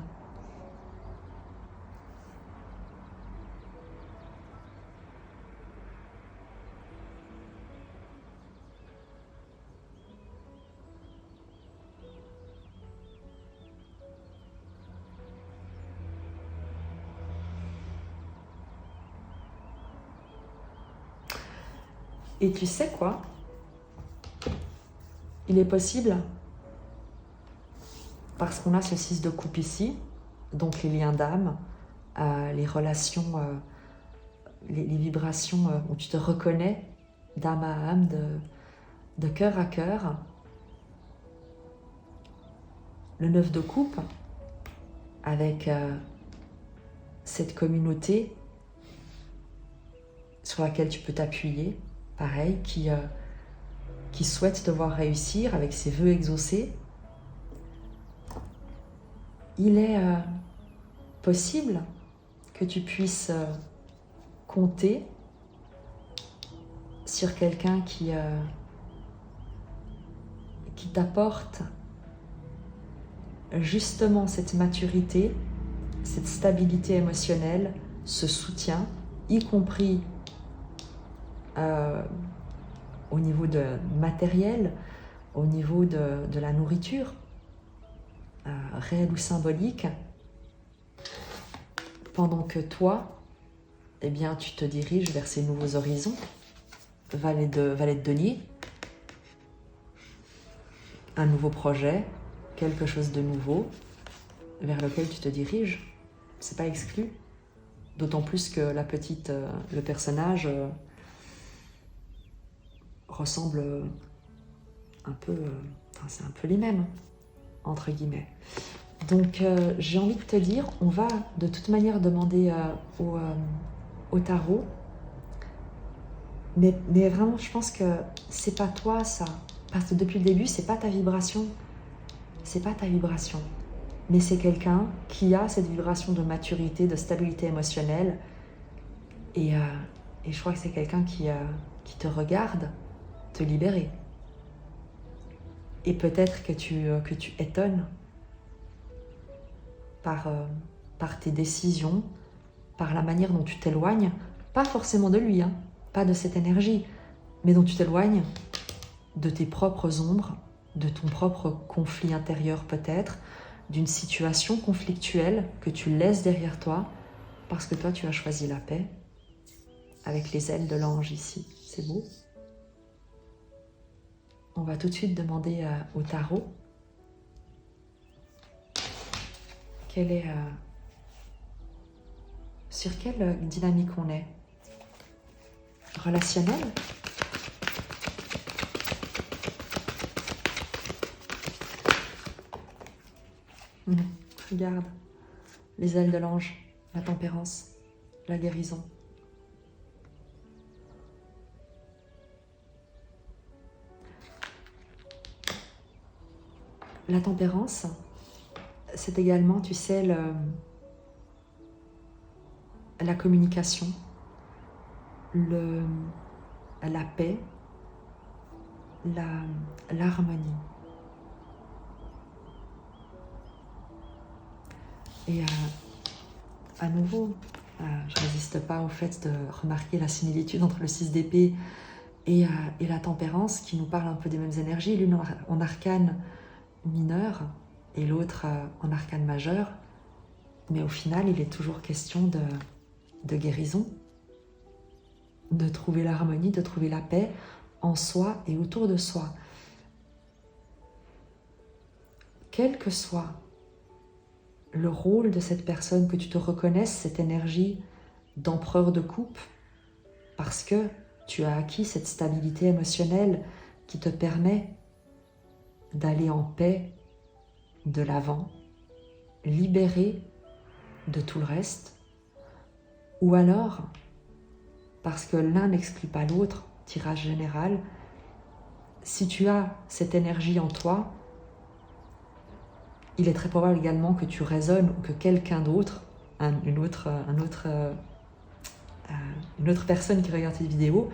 Et tu sais quoi? Il est possible, parce qu'on a ce 6 de coupe ici, donc les liens d'âme, les relations, les vibrations où tu te reconnais d'âme à âme, de cœur à cœur. Le 9 de coupe, avec cette communauté sur laquelle tu peux t'appuyer, pareil, qui souhaite te voir réussir avec ses vœux exaucés. Il est possible que tu puisses compter sur quelqu'un qui t'apporte justement cette maturité, cette stabilité émotionnelle, ce soutien, y compris au niveau de matériel, au niveau de la nourriture, réelle ou symbolique, pendant que toi, eh bien, tu te diriges vers ces nouveaux horizons. Valet de denier, un nouveau projet, quelque chose de nouveau vers lequel tu te diriges. C'est pas exclu. D'autant plus que le personnage ressemble un peu, c'est un peu les mêmes, entre guillemets. Donc j'ai envie de te dire, on va de toute manière demander au tarot, mais vraiment je pense que c'est pas toi ça, parce que depuis le début c'est pas ta vibration, c'est pas ta vibration. Mais c'est quelqu'un qui a cette vibration de maturité, de stabilité émotionnelle. Et je crois que c'est quelqu'un qui te regarde te libérer. Et peut-être que tu étonnes par tes décisions, par la manière dont tu t'éloignes, pas forcément de lui, hein, pas de cette énergie, mais dont tu t'éloignes de tes propres ombres, de ton propre conflit intérieur peut-être, d'une situation conflictuelle que tu laisses derrière toi parce que toi tu as choisi la paix avec les ailes de l'ange ici. C'est beau. On va tout de suite demander au tarot sur quelle dynamique on est. Relationnelle ? Regarde, les ailes de l'ange, la tempérance, la guérison. La tempérance, c'est également, tu sais, la communication, la paix, l'harmonie. Et à nouveau, je ne résiste pas au fait de remarquer la similitude entre le 6 d'épée et la tempérance, qui nous parle un peu des mêmes énergies, l'une en arcane mineur et l'autre en arcane majeur. Mais au final, il est toujours question de guérison, de trouver l'harmonie, de trouver la paix en soi et autour de soi. Quel que soit le rôle de cette personne, que tu te reconnaisses cette énergie d'empereur de coupe, parce que tu as acquis cette stabilité émotionnelle qui te permet d'aller en paix de l'avant, libéré de tout le reste, ou alors, parce que l'un n'exclut pas l'autre, tirage général, si tu as cette énergie en toi, il est très probable également que tu résonnes ou que quelqu'un d'autre, une autre personne qui regarde cette vidéo,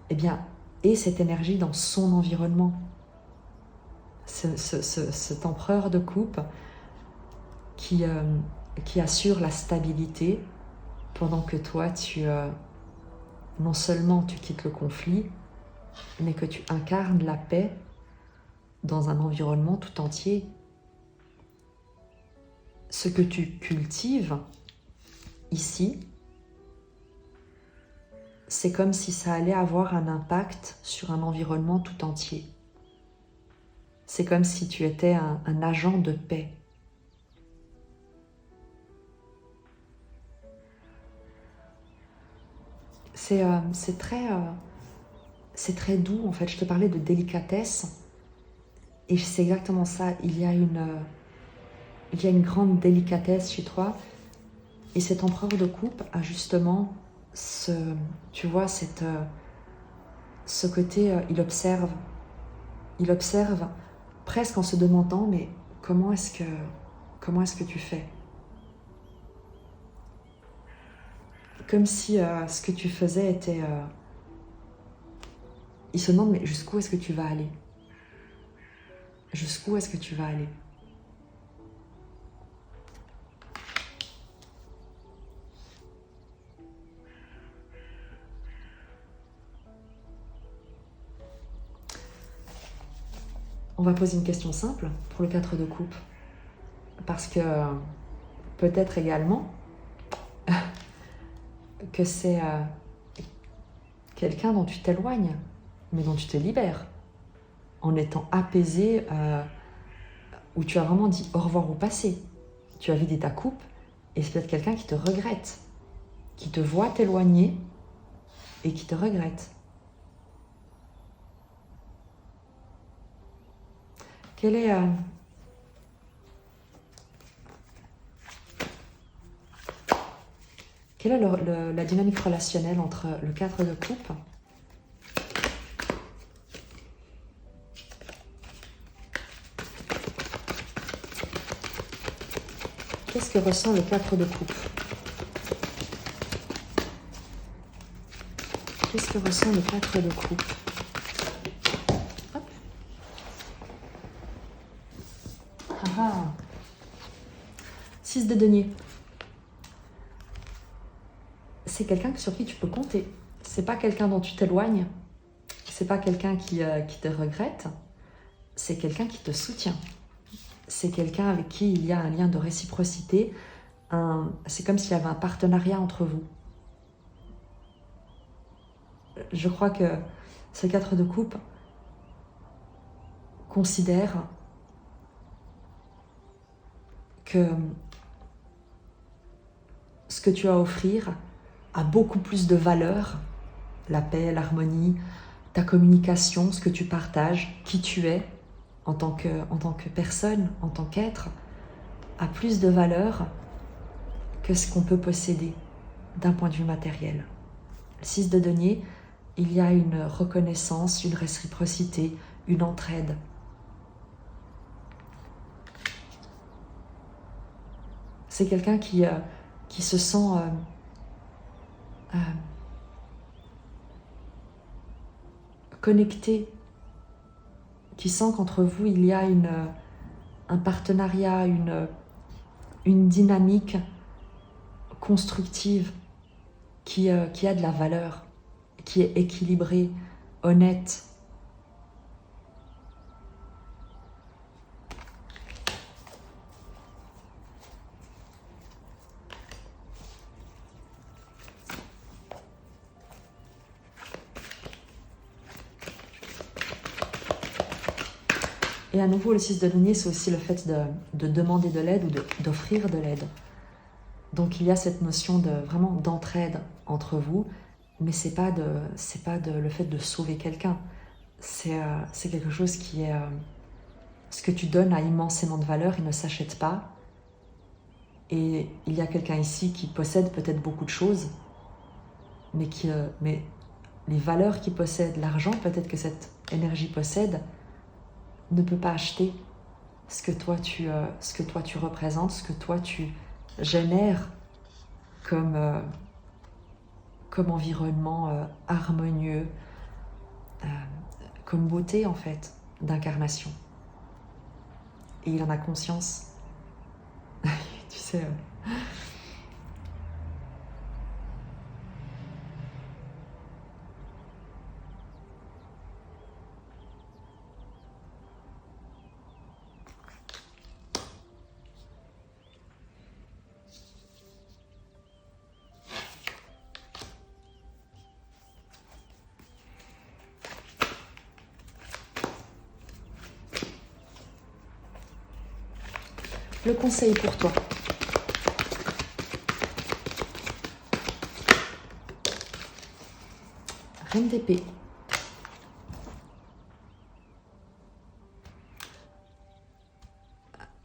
eh bien, ait cette énergie dans son environnement. Cet empereur de coupe qui assure la stabilité pendant que toi, non seulement tu quittes le conflit, mais que tu incarnes la paix dans un environnement tout entier. Ce que tu cultives ici, c'est comme si ça allait avoir un impact sur un environnement tout entier. C'est comme si tu étais un agent de paix. C'est très doux, en fait. Je te parlais de délicatesse, et c'est exactement ça. Il y a une grande délicatesse chez toi, et cet empereur de coupe a justement ce côté, il observe presque en se demandant, mais comment est-ce que tu fais? Comme si ce que tu faisais était... il se demande, mais jusqu'où est-ce que tu vas aller? Jusqu'où est-ce que tu vas aller? On va poser une question simple pour le 4 de coupe. Parce que peut-être également que c'est quelqu'un dont tu t'éloignes, mais dont tu te libères, en étant apaisé, où tu as vraiment dit au revoir au passé. Tu as vidé ta coupe, et c'est peut-être quelqu'un qui te regrette, qui te voit t'éloigner et qui te regrette. Quelle est la dynamique relationnelle entre le 4 de coupe Qu'est-ce que ressent le 4 de coupe? Qu'est-ce que ressent le 4 de coupe? Hop. Ah ah. 6 de denier. C'est quelqu'un sur qui tu peux compter. C'est pas quelqu'un dont tu t'éloignes. C'est pas quelqu'un qui te regrette. C'est quelqu'un qui te soutient. C'est quelqu'un avec qui il y a un lien de réciprocité. C'est comme s'il y avait un partenariat entre vous. Je crois que ce 4 de coupe considère que ce que tu as à offrir a beaucoup plus de valeur, la paix, l'harmonie, ta communication, ce que tu partages, qui tu es en tant que personne, en tant qu'être, a plus de valeur que ce qu'on peut posséder d'un point de vue matériel. Le 6 de denier, il y a une reconnaissance, une réciprocité, une entraide. C'est quelqu'un qui se sent connecté, qui sent qu'entre vous, il y a un partenariat, une dynamique constructive qui a de la valeur, qui est équilibrée, honnête. Et à nouveau, le 6 de denier, c'est aussi le fait de demander de l'aide ou d'offrir de l'aide. Donc il y a cette notion vraiment d'entraide entre vous, mais c'est pas le fait de sauver quelqu'un. C'est quelque chose qui est... ce que tu donnes a immensément de valeur, il ne s'achète pas. Et il y a quelqu'un ici qui possède peut-être beaucoup de choses, mais les valeurs qu'il possède, l'argent peut-être que cette énergie possède, ne peut pas acheter ce que toi tu représentes, ce que toi tu génères comme environnement harmonieux, comme beauté en fait, d'incarnation. Et il en a conscience. Tu sais... Le conseil pour toi. Reine d'épée.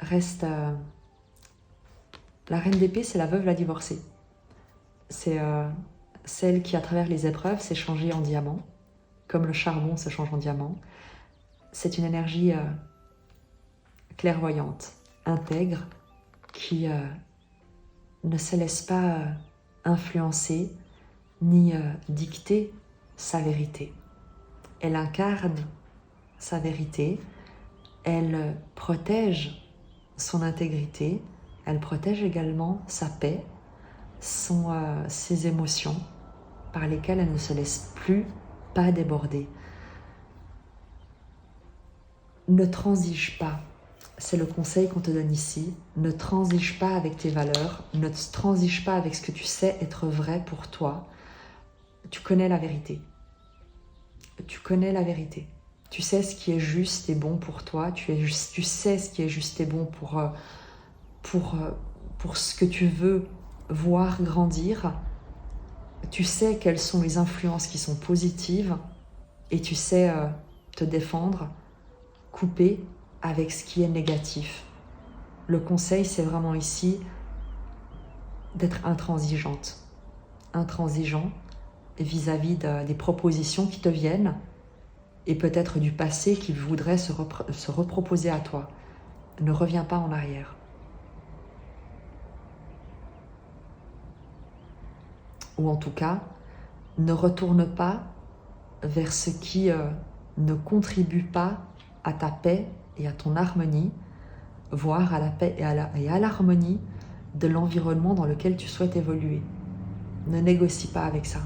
Reste... La reine d'épée, c'est la veuve, la divorcée. C'est celle qui, à travers les épreuves, s'est changée en diamant, comme le charbon se change en diamant. C'est une énergie clairvoyante, intègre, qui ne se laisse pas influencer ni dicter sa vérité. Elle incarne sa vérité, elle protège son intégrité, elle protège également sa paix, ses émotions par lesquelles elle ne se laisse pas déborder. Ne transige pas. C'est le conseil qu'on te donne ici. Ne transige pas avec tes valeurs, ne transige pas avec ce que tu sais être vrai pour toi. Tu connais la vérité. Tu connais la vérité. Tu sais ce qui est juste et bon pour toi. Tu sais ce qui est juste et bon pour ce que tu veux voir grandir. Tu sais quelles sont les influences qui sont positives et tu sais te défendre, couper avec ce qui est négatif. Le conseil, c'est vraiment ici d'être intransigeant vis-à-vis des propositions qui te viennent et peut-être du passé qui voudrait se reproposer à toi. Ne reviens pas en arrière. ou en tout cas, ne retourne pas vers ce qui ne contribue pas à ta paix et à ton harmonie, voire à la paix et à l'harmonie de l'environnement dans lequel tu souhaites évoluer. Ne négocie pas avec ça.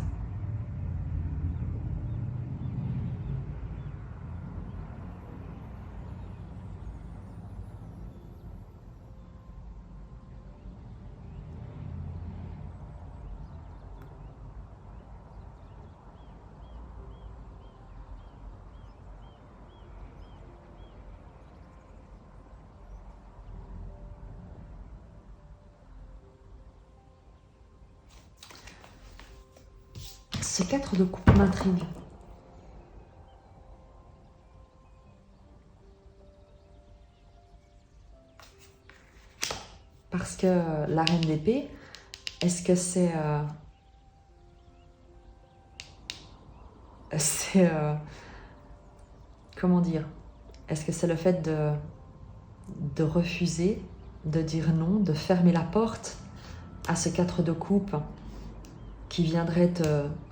Ce 4 de coupe m'intrigue. Parce que la reine d'épée, est-ce que c'est... comment dire? Est-ce que c'est le fait de refuser, de dire non, de fermer la porte à ce 4 de coupe qui viendrait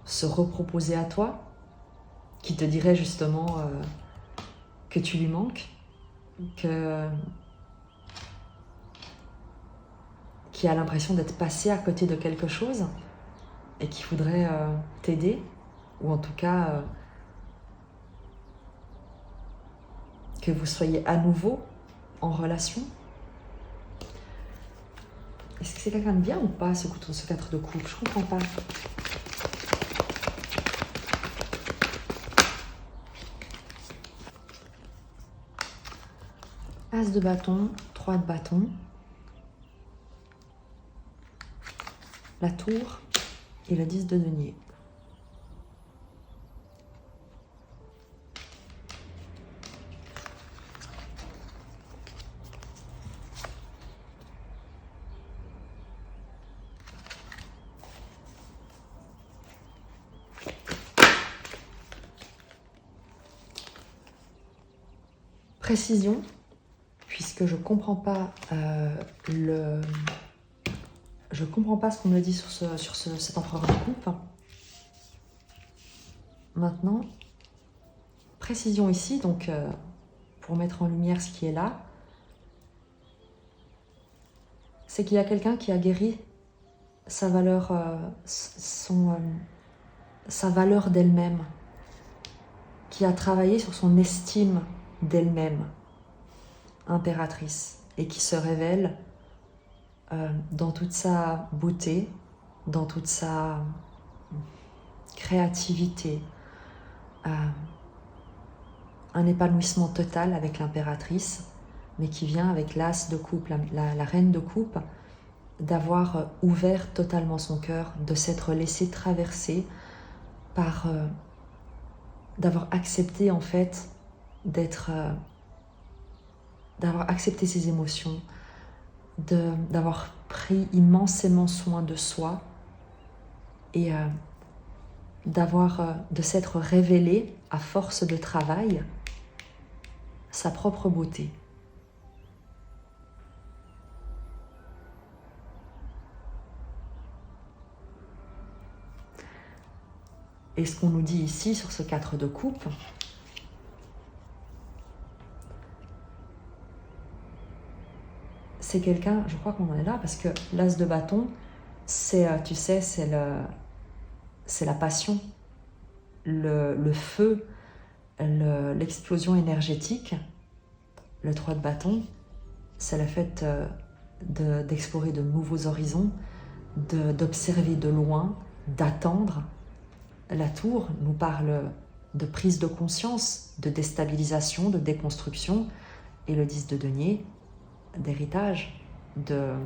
se reproposer à toi, qui te dirait justement que tu lui manques, qui a l'impression d'être passé à côté de quelque chose et qui voudrait t'aider, ou en tout cas que vous soyez à nouveau en relation. Est-ce que c'est quelqu'un de bien ou pas, ce 4 de coupe? Je comprends pas. As de bâton, 3 de bâton, la tour et le 10 de denier. Précision, puisque je comprends pas je comprends pas ce qu'on me dit sur cet empereur de coupe. Maintenant, précision ici, donc pour mettre en lumière ce qui est là, c'est qu'il y a quelqu'un qui a guéri sa valeur, sa valeur d'elle-même, qui a travaillé sur son estime d'elle-même, impératrice, et qui se révèle dans toute sa beauté, dans toute sa créativité, un épanouissement total avec l'impératrice, mais qui vient avec l'as de coupe, la reine de coupe, d'avoir ouvert totalement son cœur, de s'être laissé traverser par... d'avoir accepté en fait d'avoir accepté ses émotions, d'avoir pris immensément soin de soi et de s'être révélé à force de travail sa propre beauté. Et ce qu'on nous dit ici sur ce 4 de coupe, c'est quelqu'un, je crois qu'on en est là, parce que l'as de bâton, c'est, tu sais, c'est la passion, le feu, l'explosion énergétique. Le 3 de bâton, c'est le fait d'explorer de nouveaux horizons, d'observer de loin, d'attendre. La tour nous parle de prise de conscience, de déstabilisation, de déconstruction, et le 10 de denier, d'héritage, de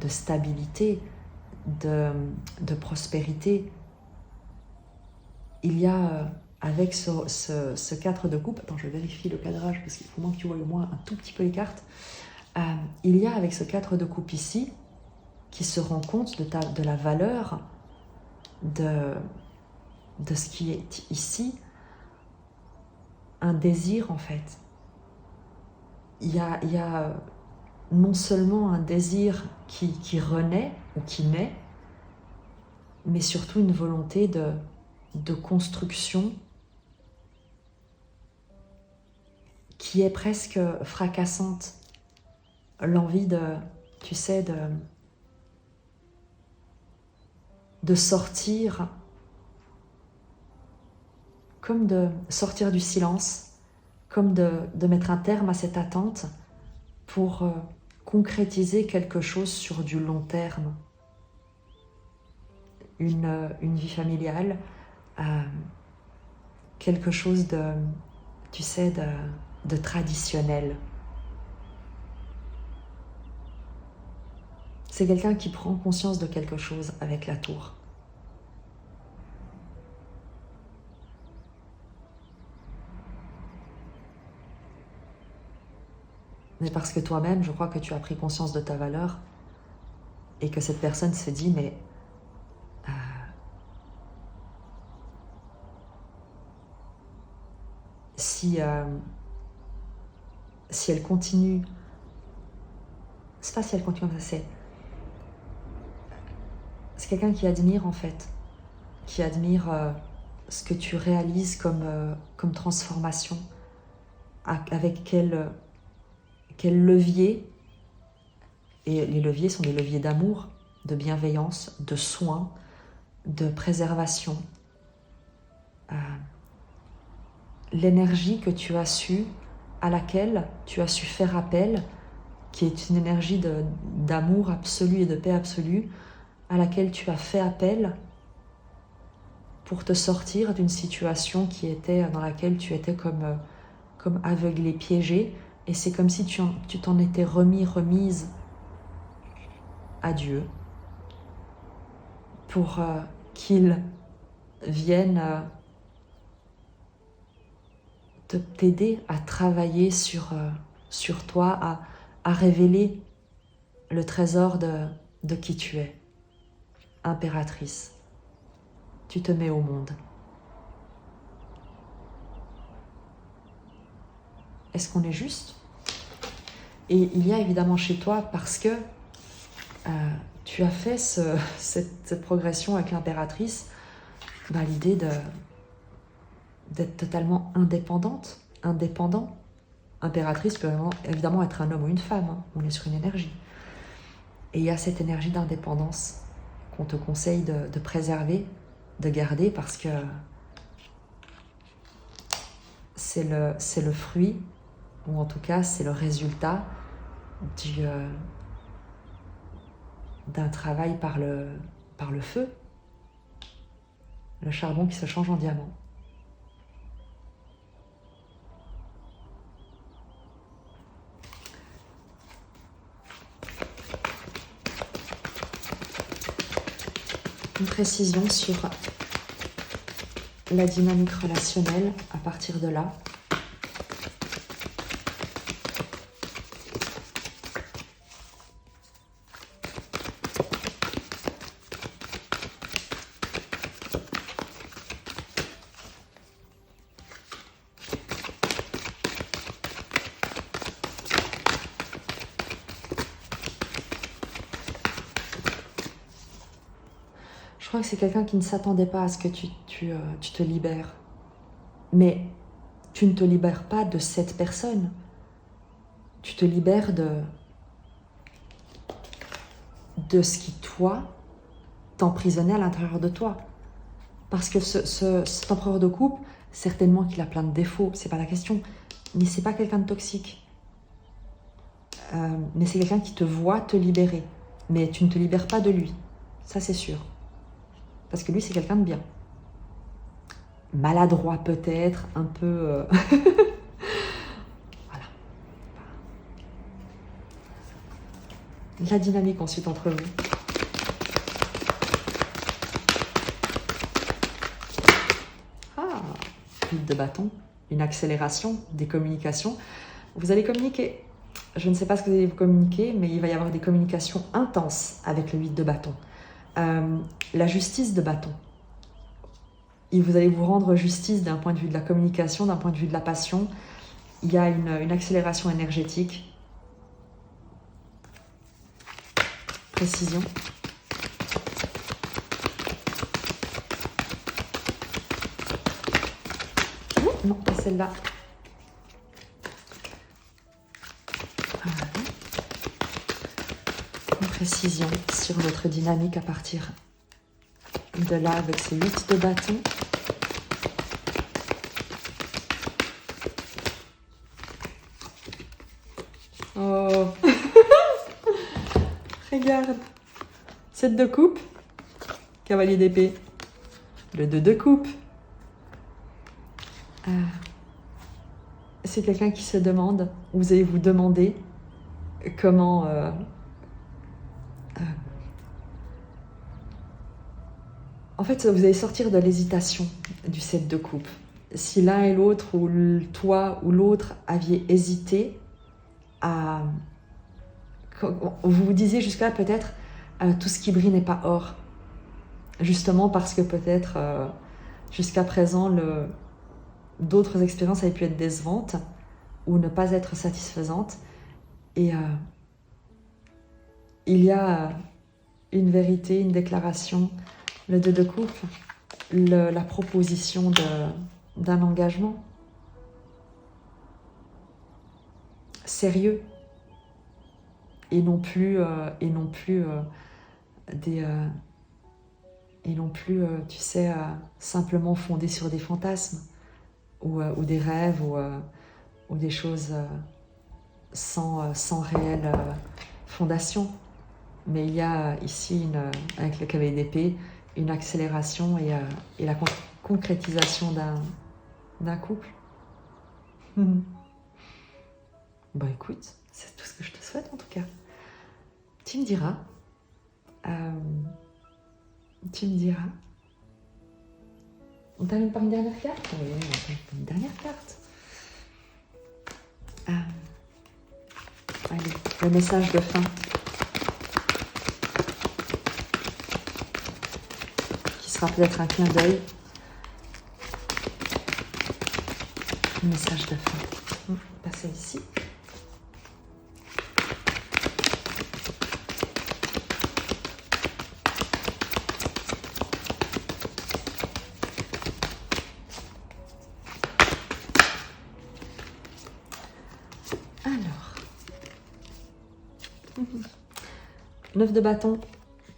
stabilité, de prospérité. Il y a avec ce 4 de coupe, attends, je vérifie le cadrage parce qu'il faut moins que tu vois au moins un tout petit peu les cartes. Il y a avec ce 4 de coupe ici, qui se rend compte de la valeur de ce qui est ici, un désir en fait. Il y a non seulement un désir qui renaît ou qui naît, mais surtout une volonté de construction qui est presque fracassante. L'envie tu sais, de sortir, comme de sortir du silence, comme de mettre un terme à cette attente pour concrétiser quelque chose sur du long terme. Une vie familiale, quelque chose tu sais, de traditionnel. C'est quelqu'un qui prend conscience de quelque chose avec la tour. Mais parce que toi-même, je crois que tu as pris conscience de ta valeur et que cette personne se dit, mais si elle continue, c'est pas si elle continue comme ça, c'est quelqu'un qui admire en fait, qui admire ce que tu réalises comme transformation, avec quel levier, et les leviers sont des leviers d'amour, de bienveillance, de soin, de préservation. L'énergie que tu as su, à laquelle tu as su faire appel, qui est une énergie d'amour absolu et de paix absolue, à laquelle tu as fait appel pour te sortir d'une situation dans laquelle tu étais comme aveuglé, piégé, et c'est comme si tu t'en étais remise à Dieu pour qu'il vienne t'aider à travailler sur toi, à révéler le trésor de qui tu es. Impératrice, tu te mets au monde. Est-ce qu'on est juste? Et il y a évidemment chez toi, parce que tu as fait cette progression avec l'impératrice, l'idée d'être totalement indépendant. Impératrice peut évidemment être un homme ou une femme, hein. On est sur une énergie. Et il y a cette énergie d'indépendance qu'on te conseille de préserver, de garder, parce que c'est le fruit, ou en tout cas c'est le résultat d'un travail par le feu, le charbon qui se change en diamant. Une précision sur la dynamique relationnelle à partir de là. Je crois que c'est quelqu'un qui ne s'attendait pas à ce que tu te libères. Mais tu ne te libères pas de cette personne. Tu te libères de ce qui, toi, t'emprisonnait à l'intérieur de toi. Parce que cet empereur de coupe, certainement qu'il a plein de défauts, c'est pas la question. Mais c'est pas quelqu'un de toxique. Mais c'est quelqu'un qui te voit te libérer. Mais tu ne te libères pas de lui. Ça, c'est sûr. Parce que lui, c'est quelqu'un de bien. Maladroit peut-être, un peu... Voilà. La dynamique ensuite entre vous. Ah, 8 de bâton, une accélération des communications. Vous allez communiquer. Je ne sais pas ce que vous allez vous communiquer, mais il va y avoir des communications intenses avec le 8 de bâton. La justice de bâton. Et vous allez vous rendre justice d'un point de vue de la communication, d'un point de vue de la passion. Il y a une accélération énergétique. Précision. celle-là. Voilà. Une précision sur notre dynamique à partir de là avec ces 8 de bâton. Oh. Regarde. 7 de coupe. Cavalier d'épée. Le 2 de coupe. C'est quelqu'un qui se demande, vous allez vous demander comment en fait, vous allez sortir de l'hésitation du 7 de coupe. Si l'un et l'autre, ou toi ou l'autre, aviez hésité à... Vous vous disiez jusque-là peut-être tout ce qui brille n'est pas or. Justement parce que peut-être jusqu'à présent, d'autres expériences avaient pu être décevantes ou ne pas être satisfaisantes. Et il y a une vérité, une déclaration, le 2 de coupe, la proposition d'un engagement sérieux et non plus tu sais, simplement fondé sur des fantasmes ou des rêves ou des choses sans réelle fondation. Mais il y a ici, avec le cavalier d'épée, une accélération et la concrétisation d'un couple. Bon, écoute, c'est tout ce que je te souhaite en tout cas. Tu me diras. On termine par une dernière carte? Oui, on termine par une dernière carte. Allez, le message de fin. Qui sera peut-être un clin d'œil. Le message de fin. Passez ici. Alors, 9 de bâton,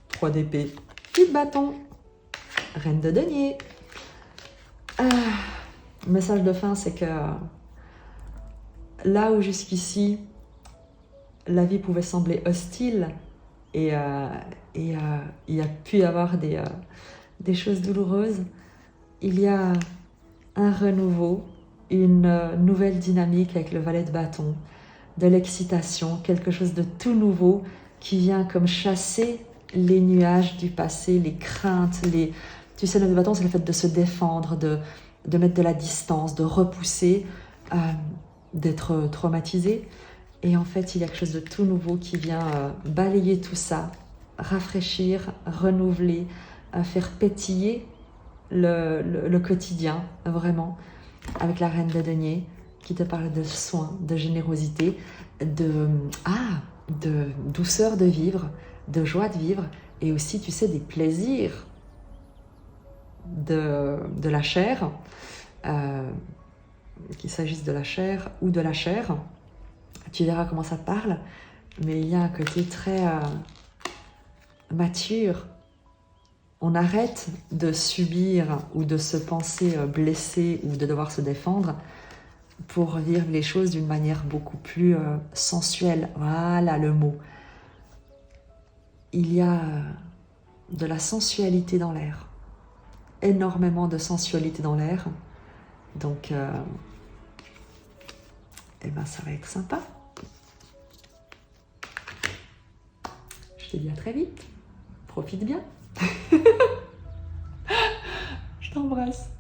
3 d'épée, 8 de bâton, reine de denier. Le message de fin, c'est que là où jusqu'ici, la vie pouvait sembler hostile et il y a pu y avoir des choses douloureuses, il y a un renouveau, une nouvelle dynamique avec le valet de bâton, de l'excitation, quelque chose de tout nouveau qui vient comme chasser les nuages du passé, les craintes, tu sais, le valet de bâton, c'est le fait de se défendre, de mettre de la distance, de repousser, d'être traumatisé. Et en fait, il y a quelque chose de tout nouveau qui vient balayer tout ça, rafraîchir, renouveler, faire pétiller le quotidien, vraiment, avec la reine de denier qui te parle de soin, de générosité, de douceur de vivre, de joie de vivre, et aussi, tu sais, des plaisirs de la chair, qu'il s'agisse de la chair ou de la chair. Tu verras comment ça te parle, mais il y a un côté très mature. On arrête de subir ou de se penser blessé ou de devoir se défendre pour vivre les choses d'une manière beaucoup plus sensuelle. Voilà le mot. Il y a de la sensualité dans l'air. Énormément de sensualité dans l'air. Donc, ça va être sympa. Je te dis à très vite. Profite bien. Je t'embrasse.